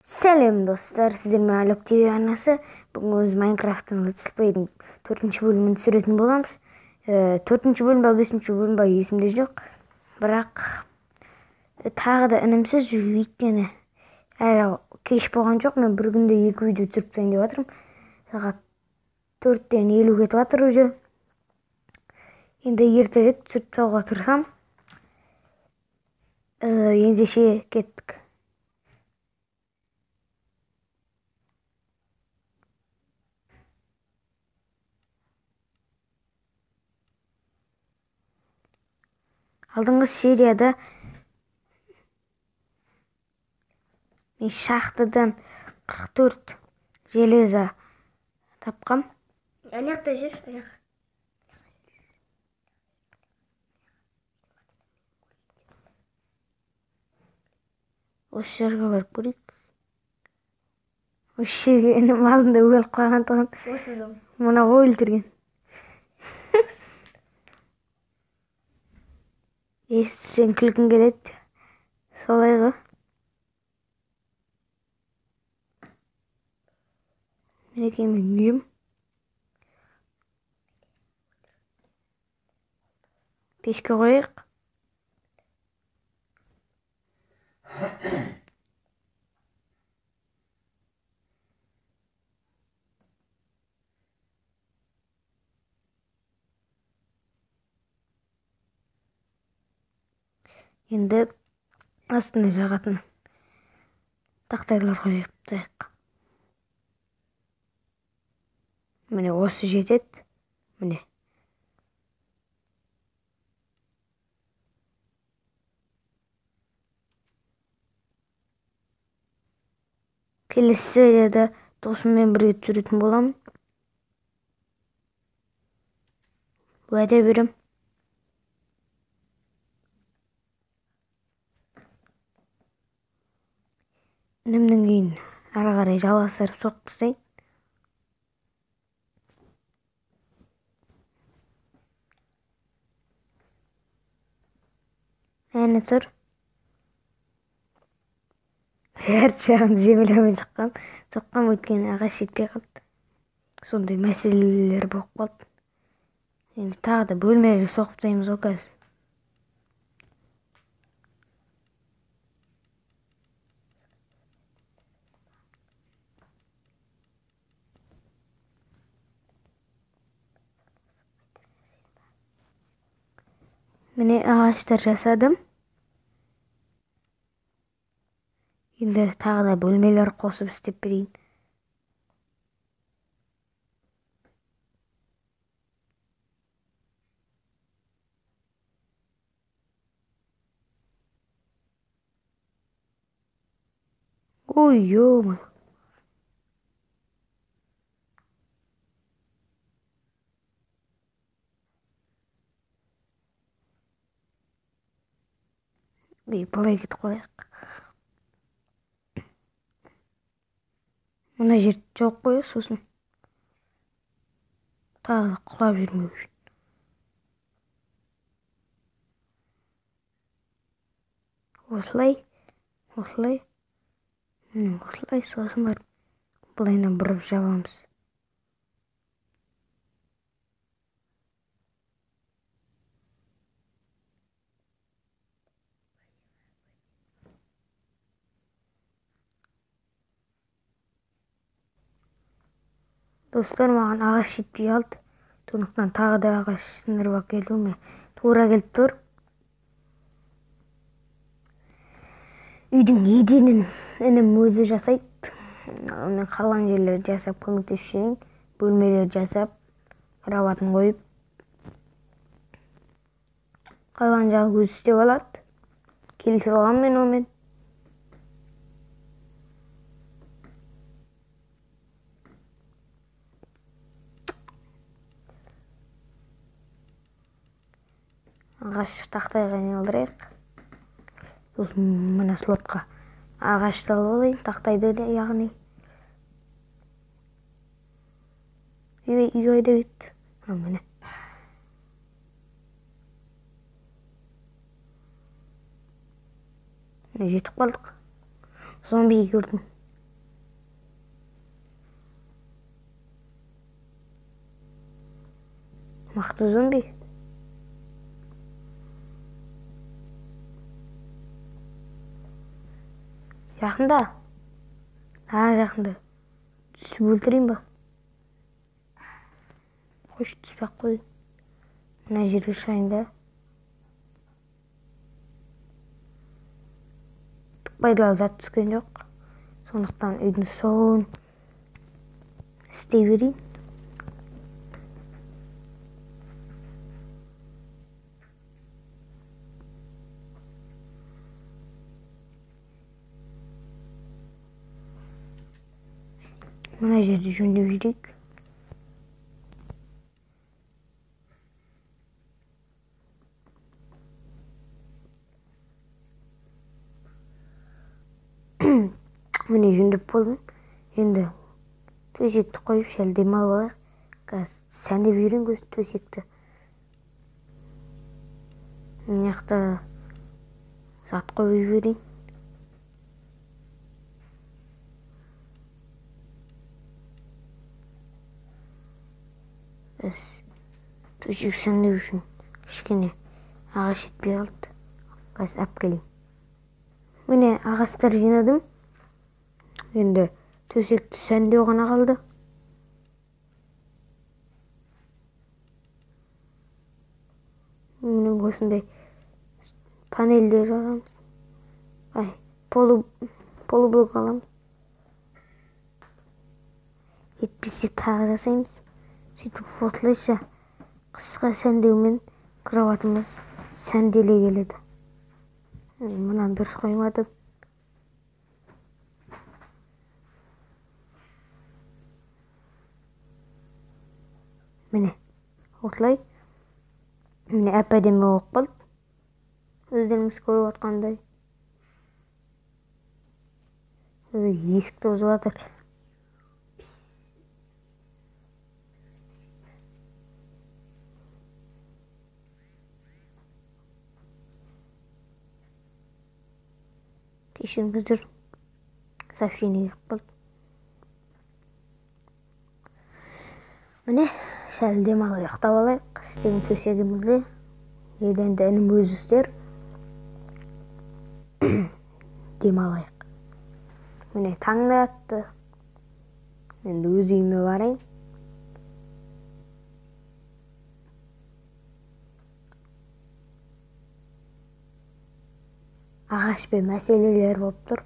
Сәлем достар, сіздермен Алек ТВ арнасы. Бүгін өз Майнкрафттың Let's Play'дің 4-ші бөлімін түсіретін боламыз. 4-ші бөлім ба 5-ші бөлім ба есімде жоқ. Бірақ тағы да інімсіз өйткені әлі кеш болған жоқ. Мен бір күнде 2 видео түсіріп тастайын деп жатырмын. Сағат 4-тен 50 кетіп жатыр уже. Енді ертерек түсіріп тастауға тырысамын. Ендеше кеттік. Алдыңғы серияда мен шахтадан 44 железо тапқам. Аяқта жүр, аяқ. Осы жерге барып көрейік. Осы жерге інім алдында өліп қалғандығын мына ғой өлтірген. Сен күлкің келеді. Солай ғой. Мінекей мен үйім. Пешке қойық. Енді астына жағатын тақтайлар қойып тастайық. Міне осы жетеді. Міне. Келесі серияда досыммен бірге түсіретін боламын. Уәде берем. Інімнің үйін ары қарай жалғастырып соғып тастайын. Әне тұр. Арт жағын землямен соққам өйткені ағаш жетпей қалды. Сондай мәселелер болып қалды. Енді тағы да бөлмелерге соғып тастаймыз ғой қазір. Міне ағаштар жасадым. Енді тағы да бөлмелер қосып істеп берейін. Ой, ё-мо. Былай кетіп қояйық. Мына жер жоқ қой, сосын тағы құлап жүрмеу үшін. Осылай, осылай, осылай, сосын барып былайынан бұрып жабамыз. Достар, маған ағаш жетпей қалды. Сондықтан тағы да ағаш сындырып әкелуіме тура келіп тұр. Үйдің еденін інім өзі жасайды. Мен қалған жерлерді жасап көмектесіп жүрейін. Бөлмелер жасап, кроватын қойып. Қалған жағы өзі істеп алады. Келісіп алғанмын мен онымен. Ағаш тақтайға айналдырайық. Сосын мына слотқа ағаш салып алайын, тақтайды яғни. Үй қайда кетті? Міне. Жетіп қалдық. Зомби көрдім. Мықты зомби. Жақында. Жақында. Түсіп өлтірейін ба? Қош түспек қой. Мына жерге шығайын да. Пайдалы зат түскен жоқ. Сондықтан үйдің соғын істей берейін. Мына жерді жөндеп жүрейік. Міне жөндеп болдым. Енді төсекті қойып шәл демалып алайық. Қазір сәндеп үйренгөз төсекті. Мына жақта зат қойып жіберейін. Төсек сәндеу үшін кішкене ағаш жетпей қалды. Қазір алып келейін. Міне ағаштар жинадым. Енді төсекті сәндеу ғана қалды. Міне осындай панельдер аламыз. Полублок аламыз. Жетпесе тағы жасаймыз. Сөйтіп осылайша қысқа сәндеумен кроватымыз сәнделе келеді. Мынаны дұрыс қоймадым. Міне осылай. Міне әп-әдемі болып қалды. Өздеріңіз көріп отқандай. Есікті бұзып жатыр. Кешіріңіздер, сообщение келіп қалды. Міне, сәл демалып ұйықтап алайық. Істеген төсегімізді енді інім өзі істер. Демалайық. Міне таң да атты. Енді өз үйіме барайын. Ағашпен мәселелер болып тұр.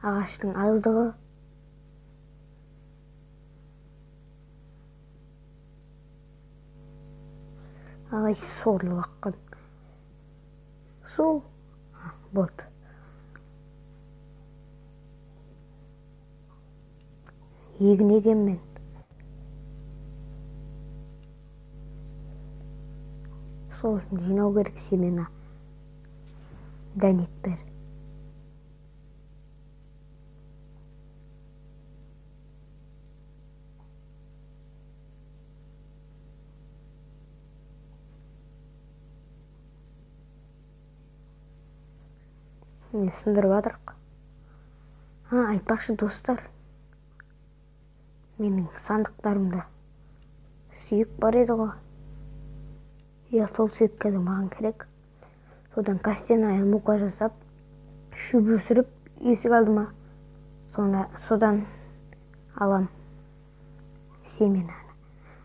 Ағаштың аздығы. Ағаш сорлы баққан. Су. Болды. Егін егенмен. Сол үшін жинау керек семена. Дәнектер. Мен сындырып жатырық. Айтпақшы достар. Менің сандықтарымда сүйек бар еді ғой. Сол сүйек қазір маған керек. Содан костяная мука жасап, шөп өсіріп, есік алдыма. Содан алам семенаны.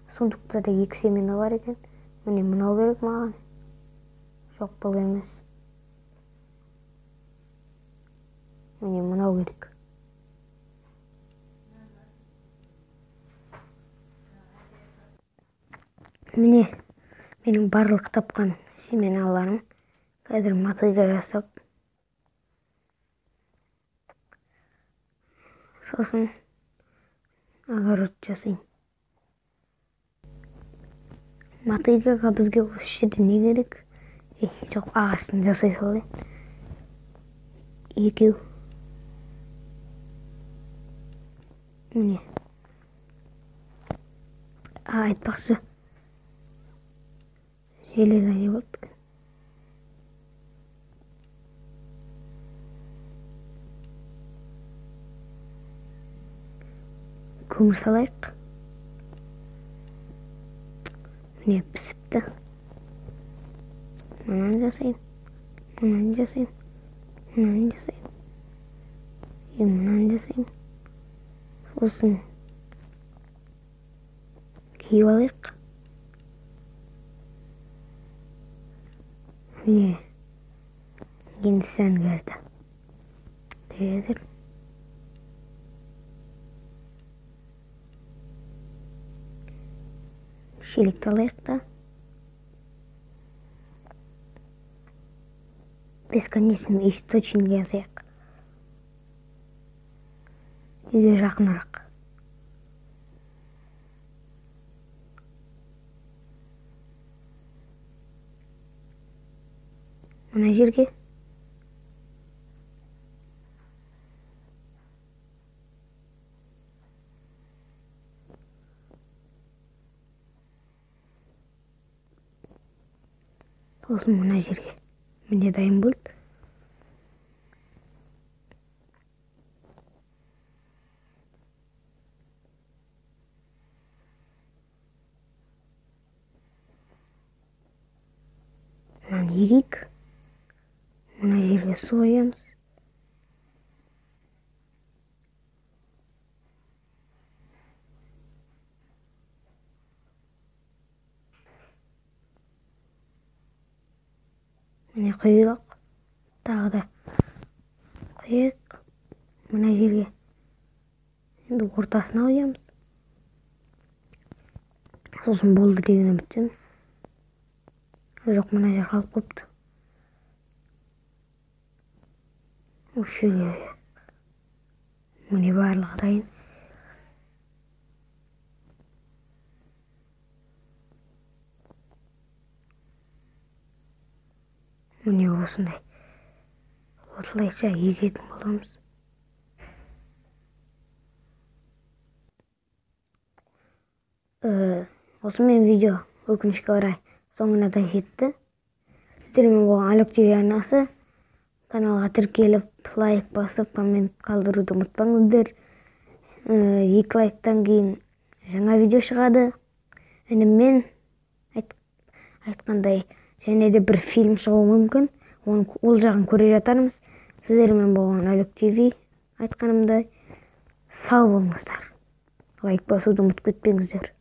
Сундуктарда 2 семена бар екен. Міне мынау керек маған. Жоқ бұл емес. Міне мынау керек. Міне менің барлық тапқан семеналарым. Қазір мотыга жасап. Сосын огород жасайын. Мотыгаға бізге осы жерде не керек? Жоқ, ағаштан жасай салайын. 2. Міне. Айтпақшы. Железо не болды. Көмір салайық. Міне пісіпті. Мынаны жасайын. Мынаны жасайын. Мынаны жасайын. Мынаны жасайын. Сосын киіп алайық. Міне енді сән келді. Тезір. Шелекті алайық та. Бесконечный источник жазайық. Үйге жақынырақ. Мына жерге сосын мына жерге міне дайын болды. Мынаны егейік. Мына жерге су құямыз. Міне құйдық. Тағы да құйық. Мына жерге енді ортасына құямыз. Сосын болды деген үміттен. Жоқ, мына жер қалып қойыпты. Осы жерге міне барлығы дайын. Міне осындай. Осылайша егетін боламыз. Осымен видео өкінішке орай соңына да жетті. Сіздермен болған Алек ТV арнасы. Каналға тіркеліп, лайк басып, коммент қалдыруды ұмытпаңыздар. 2 лайктан кейін жаңа видео шығады. Ініммен айтқандай, және де бір фильм шығуы мүмкін. Ол жағын көре жатармыз. Сіздермен болған Алек ТV айтқанымдай сау болыңыздар. Лайк басуды ұмытып кетпеңіздер.